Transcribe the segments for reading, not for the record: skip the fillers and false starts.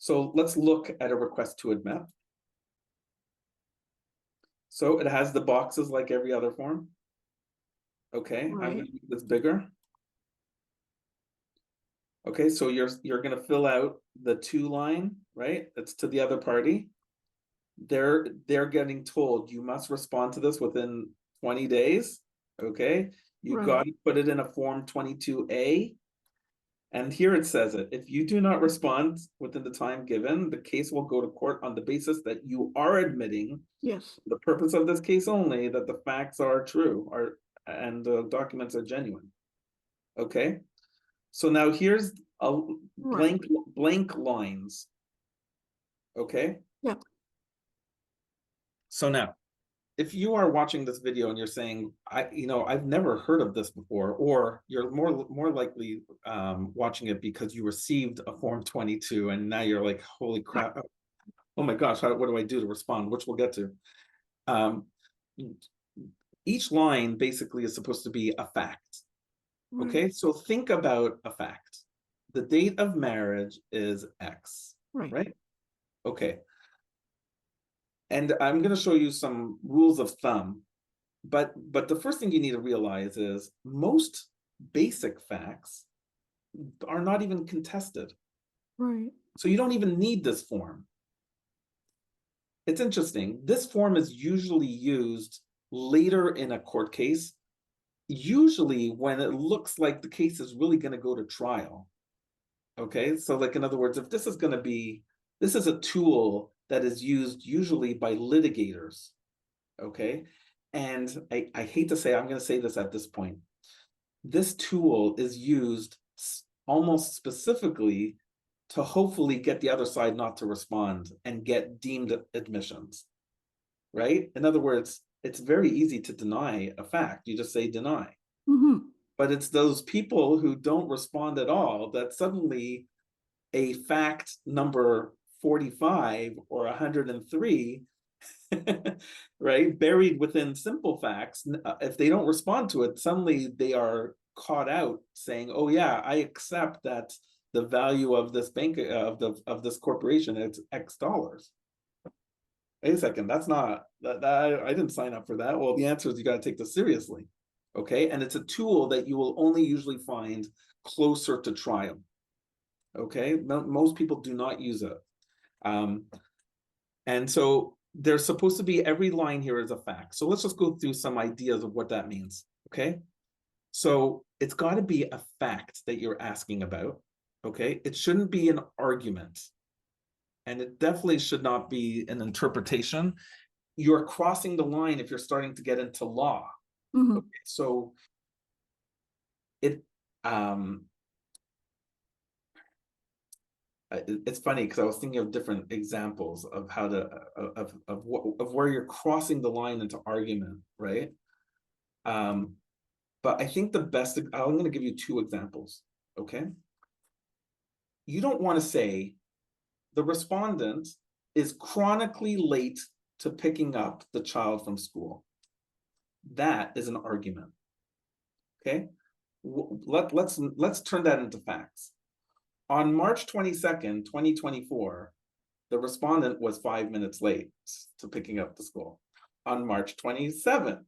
So let's look at a request to admit. So it has the boxes like every other form. Okay, I'm going to make this bigger. Okay, so you're going to fill out the to line, right? It's to the other party. They're getting told you must respond to this within 20 days. Okay, you got to put it in a form 22A. And here it says it. If you do not respond within the time given, the case will go to court on the basis that you are admitting, yes, the purpose of this case only, that the facts are true and the documents are genuine. Okay. So now here's a blank lines. Okay. Yeah. So now, if you are watching this video and you're saying, I've never heard of this before, or you're more likely watching it because you received a Form 22 and now you're like, holy crap, oh my gosh, what do I do to respond? Which we'll get to. Each line basically is supposed to be a fact. Okay, so think about a fact. The date of marriage is X, right? Okay. And I'm going to show you some rules of thumb. But the first thing you need to realize is most basic facts are not even contested. Right. So you don't even need this form. It's interesting. This form is usually used later in a court case, usually when it looks like the case is really going to go to trial. Okay, so like in other words, if this is going to be, this is a tool that is used usually by litigators. Okay, and I hate to say, I'm going to say this at this point. This tool is used almost specifically to hopefully get the other side not to respond and get deemed admissions, right? In other words, it's very easy to deny a fact. You just say deny. But it's those people who don't respond at all that suddenly a fact number 45 or 103 right, buried within simple facts, if they don't respond to it, suddenly they are caught out saying, oh yeah, I accept that the value of this bank of this corporation is X dollars. Wait a second, that's not that I didn't sign up for that. Well, the answer is you got to take this seriously. Okay, and it's a tool that you will only usually find closer to trial. Okay, most people do not use it. And so there's supposed to be, every line here is a fact. So let's just go through some ideas of what that means, okay? So it's got to be a fact that you're asking about, okay? It shouldn't be an argument. And it definitely should not be an interpretation. You're crossing the line if you're starting to get into law. Okay, so it's funny because I was thinking of different examples of how to of where you're crossing the line into argument, right? But I think the best, I'm going to give you two examples, okay? You don't want to say the respondent is chronically late to picking up the child from school. That is an argument, okay? Let's turn that into facts. On March 22nd, 2024, the respondent was 5 minutes late to picking up the school. On March 27th,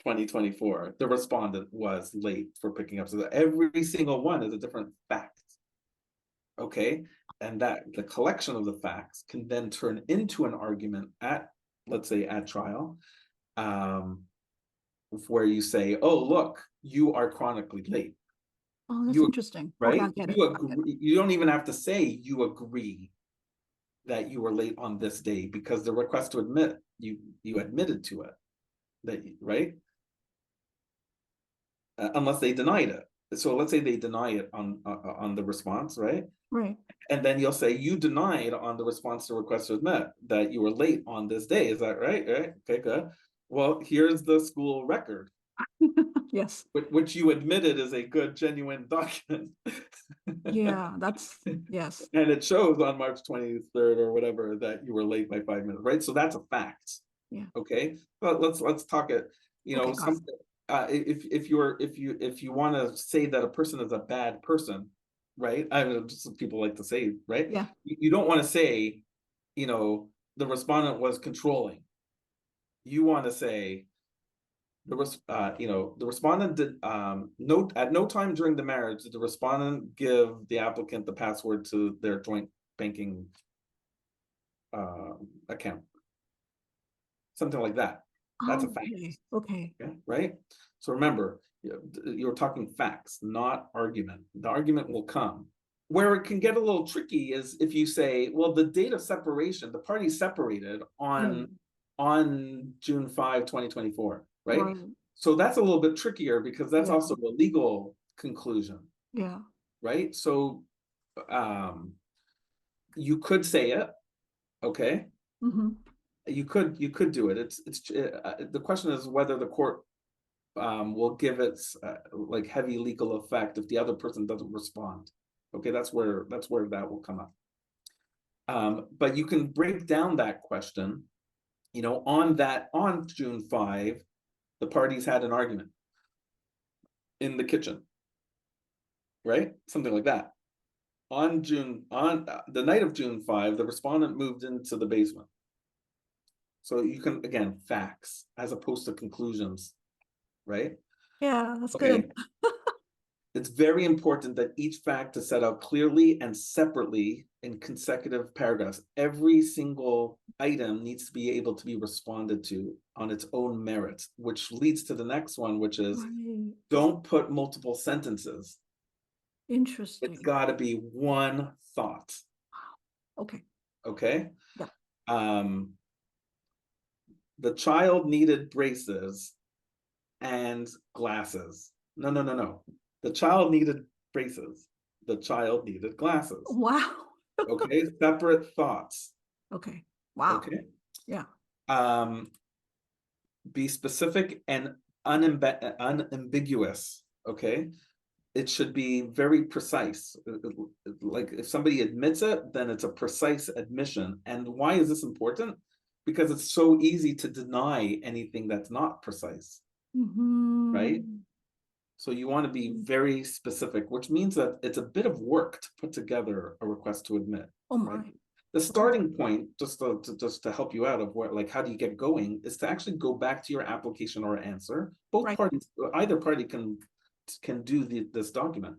2024, the respondent was late for picking up. So every single one is a different fact. Okay, and that the collection of the facts can then turn into an argument at, let's say, at trial, where you say, oh, look, you are chronically late. Oh, that's interesting. Right? Okay, You agree, you don't even have to say you agree that you were late on this day because the request to admit, you admitted to it, that right? Unless they denied it. So let's say they deny it on the response, right? Right. And then you'll say you denied on the response to request to admit that you were late on this day. Is that right? Right? Okay, good. Well, here's the school record. Yes. Which you admitted is a good, genuine document. Yeah, that's, yes. And it shows on March 23rd or whatever that you were late by 5 minutes, right? So that's a fact. Yeah. Okay. But let's talk it, something. If you want to say that a person is a bad person, right? I mean, just people like to say, right? Yeah. You don't want to say, the respondent was controlling. You want to say the respondent did at no time during the marriage did the respondent give the applicant the password to their joint banking account, something like that. That's a Oh, fact. okay. Okay. Okay, right? So remember, you're talking facts, not argument. The argument will come. Where it can get a little tricky is if you say, well, the date of separation, the parties separated Right. on June 5, 2024, right? Right. So that's a little bit trickier because that's Yeah. also a legal conclusion, Yeah. right? So you could say it, okay? Mm-hmm. You could do it. The question is whether the court will give its like heavy legal effect if the other person doesn't respond. Okay, that's where that will come up. But you can break down that question. On June 5, the parties had an argument in the kitchen, right? Something like that. On the night of June 5, the respondent moved into the basement. So you can, again, facts as opposed to conclusions, right? Yeah, that's Okay. good. It's very important that each fact is set out clearly and separately in consecutive paragraphs. Every single item needs to be able to be responded to on its own merit, which leads to the next one, which is Right. don't put multiple sentences. It's Interesting. got to be one thought. Okay. Okay. Yeah. Um, the child needed braces and glasses. No, no, no, no. The child needed braces. The child needed glasses. Wow. Okay, separate thoughts. Okay. Wow. Okay. Yeah. Um, be specific and unambiguous. Okay. It should be very precise. Like if somebody admits it, then it's a precise admission. And why is this important? Because it's so easy to deny anything that's not precise, right? Mm-hmm. So you want to be very specific, which means that it's a bit of work to put together a request to admit, Oh right? my. The Okay. starting point, just to help you out of what, like, how do you get going, is to actually go back to your application or answer. Both Right. parties, either party can do this document.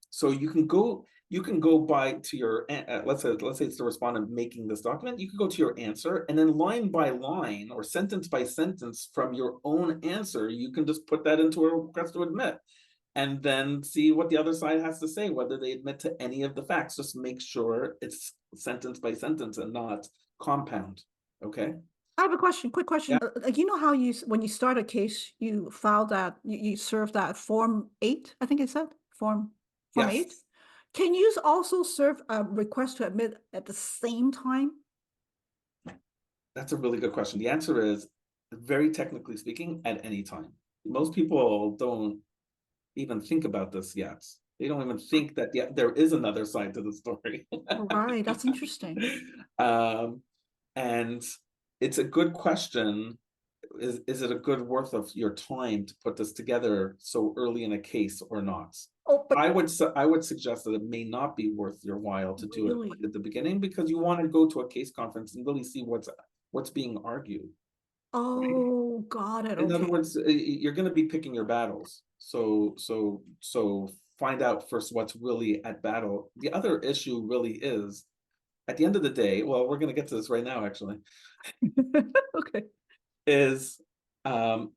So you can go by to your let's say it's the respondent making this document. You can go to your answer, and then line by line or sentence by sentence from your own answer, you can just put that into a request to admit, and then see what the other side has to say, whether they admit to any of the facts. Just make sure it's sentence by sentence and not compound. Okay. I have a question, quick Yeah. question. You know how when you start a case, you file that, you serve that Form 8, I think it said, Form 8? Yes. Can you also serve a request to admit at the same time? That's a really good question. The answer is, very technically speaking, at any time. Most people don't even think about this yet. They don't even think that there is another side to the story. Right, that's interesting. um, and it's a good question. Is it a good worth of your time to put this together so early in a case or not? Oh, but I would suggest that it may not be worth your while to do it really? at the beginning, because you want to go to a case conference and really see what's being argued. Right? Oh, got it. In other Okay. words, you're going to be picking your battles. So find out first what's really at battle. The other issue really is, at the end of the day, well, we're going to get to this right now, actually, Okay. is um,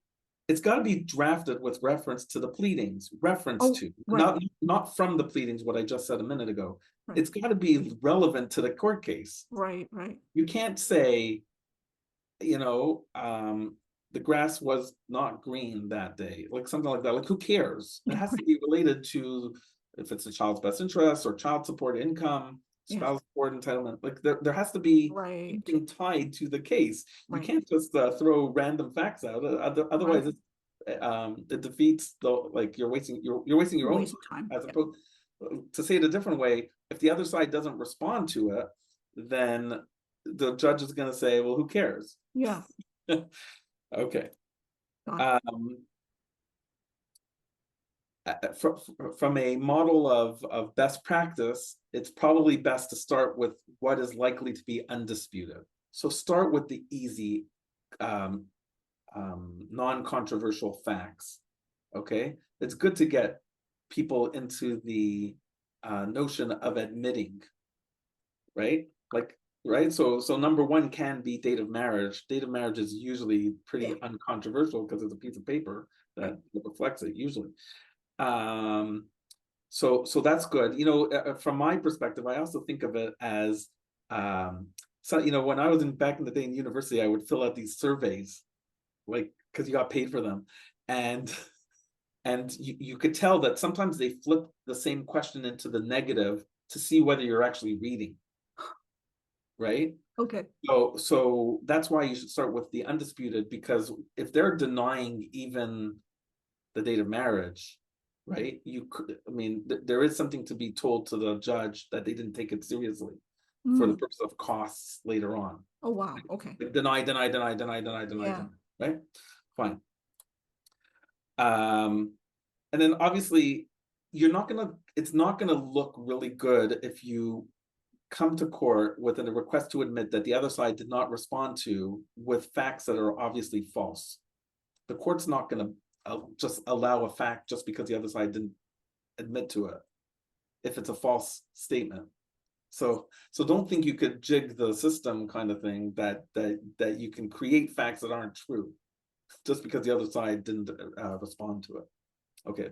it's got to be drafted with reference to the pleadings, reference Oh, to, right, not from the pleadings, what I just said a minute ago. right, It's got to be relevant to the court case. right, right. You can't say, the grass was not green that day, like something like that. Like, who cares? It has to Right. be related to, if it's a child's best interest or child support income, Yes. spouse support entitlement. Like, there has to be Right, something tied to the case. You right, can't just throw random facts out. right. Otherwise, it defeats the, like, you're wasting You're your own wasting time. time. As Yeah. opposed to say it a different way, if the other side doesn't respond to it, then the judge is going to say, well, who cares? Yeah. Okay. Got it. Um, from a model of best practice, it's probably best to start with what is likely to be undisputed. So start with the easy, non-controversial facts. Okay, it's good to get people into the notion of admitting, right? Like, right? So number one can be date of marriage. Date of marriage is usually pretty Yeah. uncontroversial because it's a piece of paper that Right. reflects it usually. So that's good. You know, from my perspective, I also think of it as, so, you know, when I was back in the day in university, I would fill out these surveys, like, because you got paid for them. And you could tell that sometimes they flip the same question into the negative to see whether you're actually reading, right? Okay. So that's why you should start with the undisputed, because if they're denying even the date of marriage, right? You could, I mean, there is something to be told to the judge that they didn't take it seriously for the Mm. purpose of costs later on. Oh, wow. Okay. Like deny, deny, deny, deny, deny, deny, Yeah. deny, right? Fine. And then obviously it's not gonna look really good if you come to court with a request to admit that the other side did not respond to with facts that are obviously false. The court's not gonna just allow a fact just because the other side didn't admit to it if it's a false statement. So don't think you could jig the system kind of thing, that you can create facts that aren't true just because the other side didn't respond to it. Okay.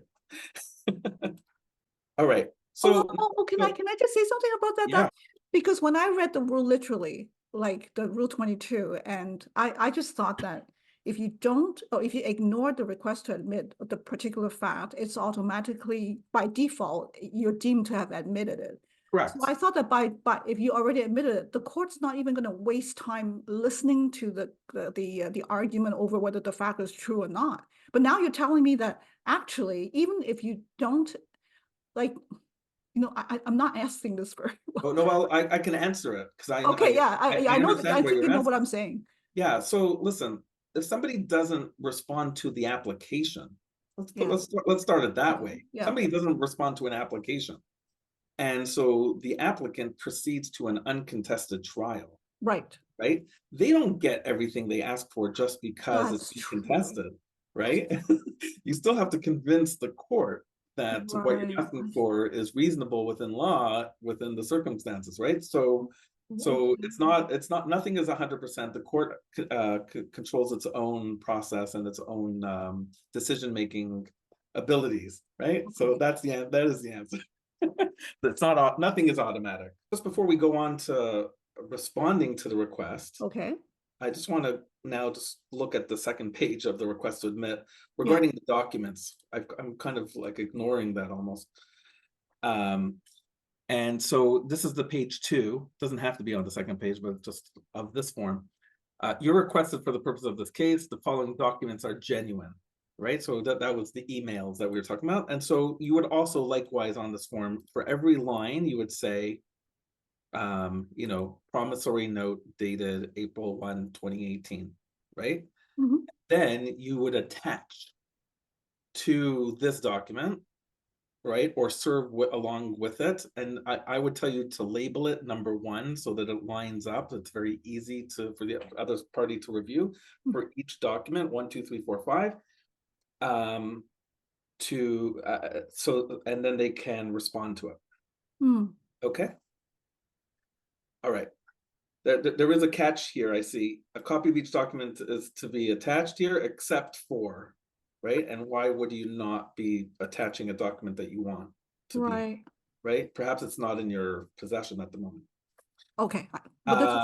All right. Can I just say something about that? Yeah, Because when I read the rule literally, like the rule 22, and I just thought that if you don't, or if you ignore the request to admit the particular fact, it's automatically, by default, you're deemed to have admitted it. So correct. I thought that by if you already admitted it, the court's not even going to waste time listening to the argument over whether the fact is true or not. But now you're telling me that actually, even if you don't, like, I'm not asking this very well. Oh no, well, I can answer it because Okay, yeah, I I know, I understand what think you're you know what asking. I'm saying. Yeah, so listen, if somebody doesn't respond to the application, Yeah. let's start it that Okay. way. Yeah. Somebody doesn't respond to an application, and so the applicant proceeds to an uncontested trial, Right. right? They don't get everything they ask for just because it's That's being true. contested, right? You still have to convince the court that what you're Right. asking for is reasonable within law, within the circumstances, right? So Okay. it's not nothing is 100%. The court controls its own process and its own decision making abilities, right? So Okay. that is the answer. That's not, nothing is automatic. Just before we go on to responding to the request, Okay. I just want to now just look at the second page of the request to admit Yeah. regarding the documents. I'm kind of like ignoring that almost. And so this is the page 2. Doesn't have to be on the second page, but just of this form. You're requested for the purpose of this case, the following documents are genuine, right? So that was the emails that we were talking about. And so you would also likewise on this form, for every line, you would say, you know, promissory note dated April 1, 2018, right? Mhm. Then you would attach to this document, right? Or serve along with it. And I would tell you to label it number 1 so that it lines up. It's very easy for the other party to review for each document, 1, 2, 3, 4, 5. And then they can respond to it. Mm. Okay. All right. There is a catch here. I see a copy of each document is to be attached here, except for, right? And why would you not be attaching a document that you want to be, Right. right? Perhaps it's not in your possession at the moment. Okay. But this is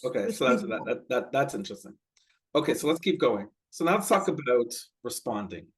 Okay, it's so reasonable. that's interesting. Okay, so let's keep going. So now let's talk Yes. about responding.